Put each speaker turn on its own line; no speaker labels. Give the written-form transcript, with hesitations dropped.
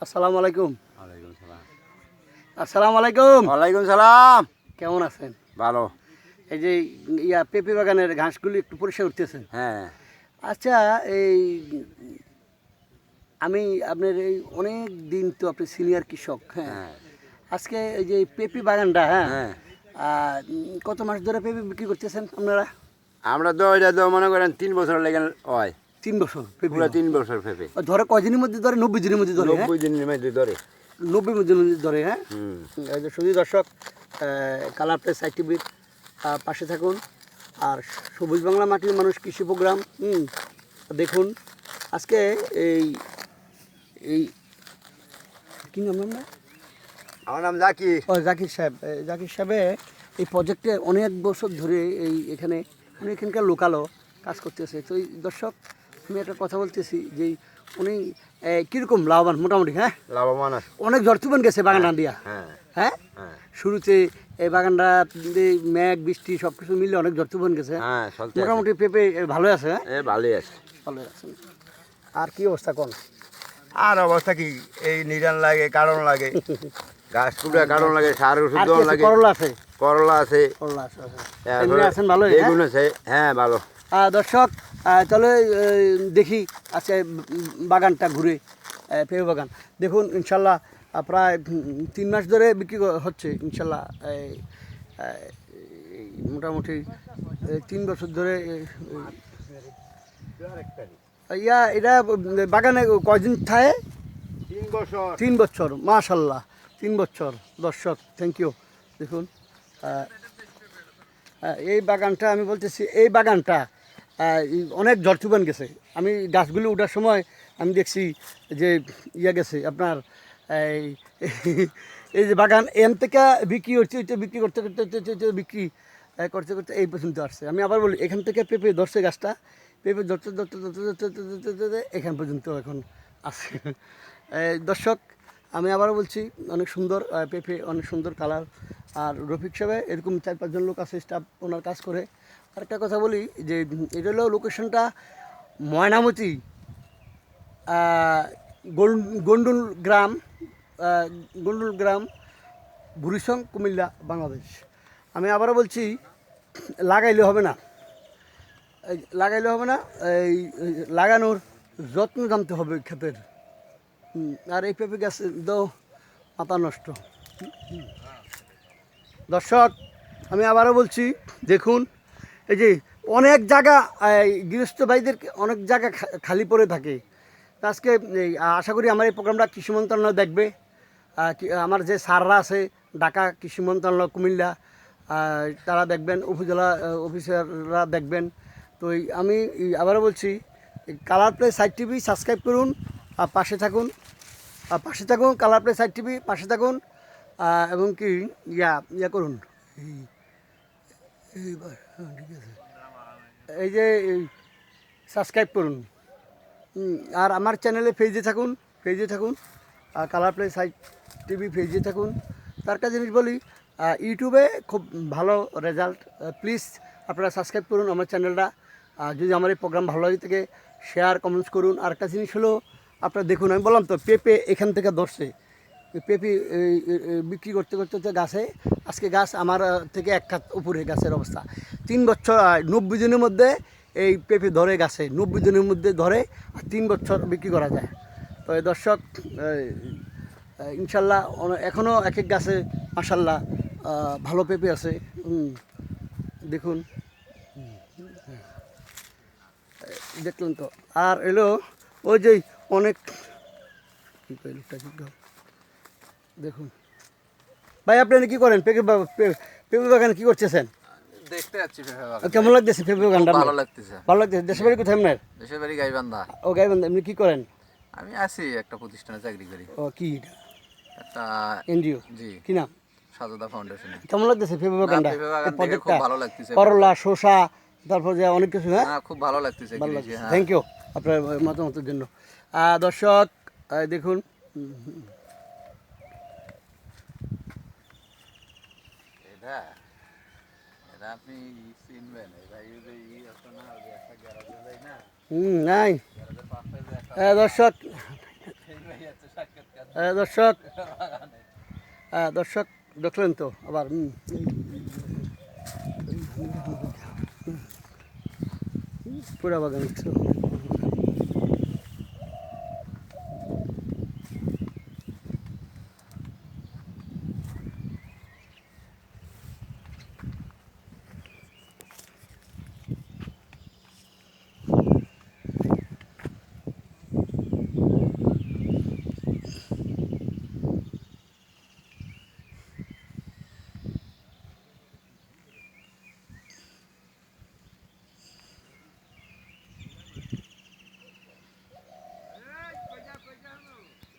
আসসালামু আলাইকুম।
ওয়ালাইকুম সালাম।
আসসালামু আলাইকুম।
ওয়ালাইকুম সালাম।
কেমন আছেন?
ভালো।
এই যে পেঁপে বাগানের ঘাসগুলি একটু পরিষ্কার করতেছেন।
হ্যাঁ
আচ্ছা, এই আমি আপনার এই অনেক দিন তো আপনি সিনিয়র কৃষক, হ্যাঁ।
হ্যাঁ
আজকে এই যে পেঁপে বাগানটা, হ্যাঁ,
হ্যাঁ
কত মাস ধরে পেঁপে বিক্রি করতেছেন আপনারা?
আমরা তো এটা তো মনে করেন 3 বছর লেগে হয়।
3 বছর পেঁপে?
পুরো 3 বছর পেঁপে।
ধরে কয়দিনের মধ্যে ধরে? 90 দিনের মধ্যে ধরে?
90 দিনের মধ্যে ধরে।
90 দিনের মধ্যে ধরে, হ্যাঁ।
হুম।
এই যে সুধী দর্শক, কালার প্রেস সাইটিভির পাশে থাকুন। আর সবুজ বাংলা মাটির মানুষ কৃষি প্রোগ্রাম, দেখুন আজকে এই এই কী নাম না?
আমার নাম জাকির।
ও জাকির সাহেব। জাকির সাহেবে এই প্রজেক্টে অনেক বছর ধরে এখানে উনি এখানকার লোকালও কাজ করতেছে। তো এই দর্শক, আমি একটা কথা বলতেছি যে উনি কীরকম লাভবান মোটামুটি? হ্যাঁ,
লাভবান আছে।
অনেক জর্তুবান গেছে বাগানটা দিয়া।
হ্যাঁ
হ্যাঁ,
হ্যাঁ
শুরুতে এই বাগানটা মেঘ বৃষ্টি সব কিছু মিলে অনেক জর্তুবান গেছে।
হ্যাঁ চলতে আছে।
মোটামুটি পেঁপে ভালো আছে। হ্যাঁ,
ভালোই আছে।
ভালো আছে। আর কি অবস্থা কোন?
আর অবস্থা কি, এই নিরান লাগে, কারণ লাগে, গাছ কুড়া কারণ লাগে, সার ওষুধ দেওয়া লাগে।
করলা আছে?
করলা আছে।
করলা আছে, আছে।
তারপরে
এমনি আছেন ভালো?
বেগুন আছে। হ্যাঁ ভালো।
দর্শক, তাহলে দেখি আজকে বাগানটা ঘুরে, পেঁপে বাগান দেখুন। ইনশাল্লাহ প্রায় 3 মাস ধরে বিক্রি হচ্ছে ইনশাল্লাহ। মোটামুটি 3 বছর ধরে। এটা বাগানে কয়দিন থাকে?
3 বছর।
3 বছর, মাশাল্লাহ 3 বছর। দর্শক, থ্যাংক ইউ। দেখুন এই বাগানটা, আমি বলতেছি এই বাগানটা অনেক জলচুবান গেছে। আমি গাছগুলি ওঠার সময় আমি দেখছি যে গেছে আপনার এই এই যে বাগান এম থেকে বিক্রি হচ্ছে, বিক্রি করতে করতে বিক্রি করতে করতে এই পর্যন্ত আসছে। আমি আবার বলি, এখান থেকে পেঁপে ধরছে গাছটা, পেঁপে ধরতে ধরতে ধরতে ধরতে ধরতে ধরতে এখান পর্যন্ত এখন আসছে। দর্শক, আমি আবারও বলছি, অনেক সুন্দর পেঁপে, অনেক সুন্দর কালার। আর রফিক সাহেব এরকম 4-5 জন লোক আছে, স্টাফ ওনার কাজ করে। আরেকটা কথা বলি যে এটা হলো লোকেশনটা ময়নামতি, গন্ডুল গ্রাম, গন্ডুল গ্রাম, বুড়িসং, কুমিল্লা, বাংলাদেশ। আমি আবারও বলছি, লাগাইলে হবে না, লাগাইলে হবে না, এই লাগানোর যত্ন জানতে হবে ক্ষেতের। আর এই পেঁপে গাছ তো মাথা নষ্ট। দর্শক, আমি আবারও বলছি, দেখুন এই যে অনেক জায়গা, গৃহস্থ ভাইদের অনেক জায়গা খালি পড়ে থাকে। আজকে এই আশা করি আমার এই প্রোগ্রামটা কৃষি মন্ত্রণালয় দেখবে। আমার যে স্যাররা আছে ঢাকা কৃষি মন্ত্রণালয় কুমিল্লা, তারা দেখবেন, উপজেলা অফিসাররা দেখবেন। তো আমি আবারও বলছি, colour play site TV subscribe করুন আর পাশে থাকুন, পাশে থাকুন। কালার প্লে সাইট টিভি পাশে থাকুন, এবং কি ইয়া করুন, ঠিক আছে, এই যে সাবস্ক্রাইব করুন। আর আমার চ্যানেলে পেজে থাকুন, পেজে থাকুন, কালার প্লে সাইট টিভি পেজে থাকুন। তার একটা জিনিস বলি, ইউটিউবে খুব ভালো রেজাল্ট। প্লিজ আপনারা সাবস্ক্রাইব করুন আমার চ্যানেলটা। যদি আমার এই প্রোগ্রাম ভালো লাগে থেকে শেয়ার কমেন্টস করুন। আর একটা জিনিস হলো, আপনারা দেখুন, আমি বললাম তো পেঁপে এখান থেকে ধরছে, পেঁপে বিক্রি করতে করতে গাছে, আজকে গাছ আমার থেকে 1 হাত উপরে গাছের অবস্থা। 3 বছর 90 দিনের মধ্যে এই পেঁপে ধরে গাছে, 90 দিনের মধ্যে ধরে, আর 3 বছর বিক্রি করা যায়। তো এই দর্শক, ইনশাল্লাহ এখনও এক এক গাছে মাশাল্লাহ ভালো পেঁপে আছে। দেখুন, দেখলেন তো। আর এলো ওই যে অনেক, দেখুন ভাই, আপনি কি করেন? পেঁপে বাগানে কি করতেছেন?
দেখতে যাচ্ছি পেঁপে বাগান।
কেমন লাগতেছে পেঁপে বাগানটা?
ভালো লাগতেছে।
ভালো লাগতেছে। দেশের বাড়ি কোথায় আপনার?
দেশের বাড়ি গাইবান্ধা।
ও, গাইবান্ধা। আপনি কি করেন?
আমি আছি একটা প্রতিষ্ঠানে চাকরি করি।
ও, কি
একটা
এনজিও?
জি,
কি নাম?
সাজদা ফাউন্ডেশনে।
কেমন লাগতেছে পেঁপে বাগানটা?
পেঁপে বাগান দেখে খুব ভালো লাগতেছে।
করলা, শসা, তারপর যে অনেক কিছু। হ্যাঁ,
খুব ভালো লাগতেছে।
ভালো লাগছে। থ্যাংক ইউ আপনার মতামতের জন্য। দর্শক, দেখুন,
এটা এটা আপনি চিনবেন। এটা এই যে আছে না, যে একটা গ্যারাজে যায় না,
নাই।
গ্যারাজের পাশে যে একটা
দর্শক,
সেই ভাই আছে সাক্ষাৎকার।
দর্শক দর্শক দেখলেন তো আবার পুরা বাগান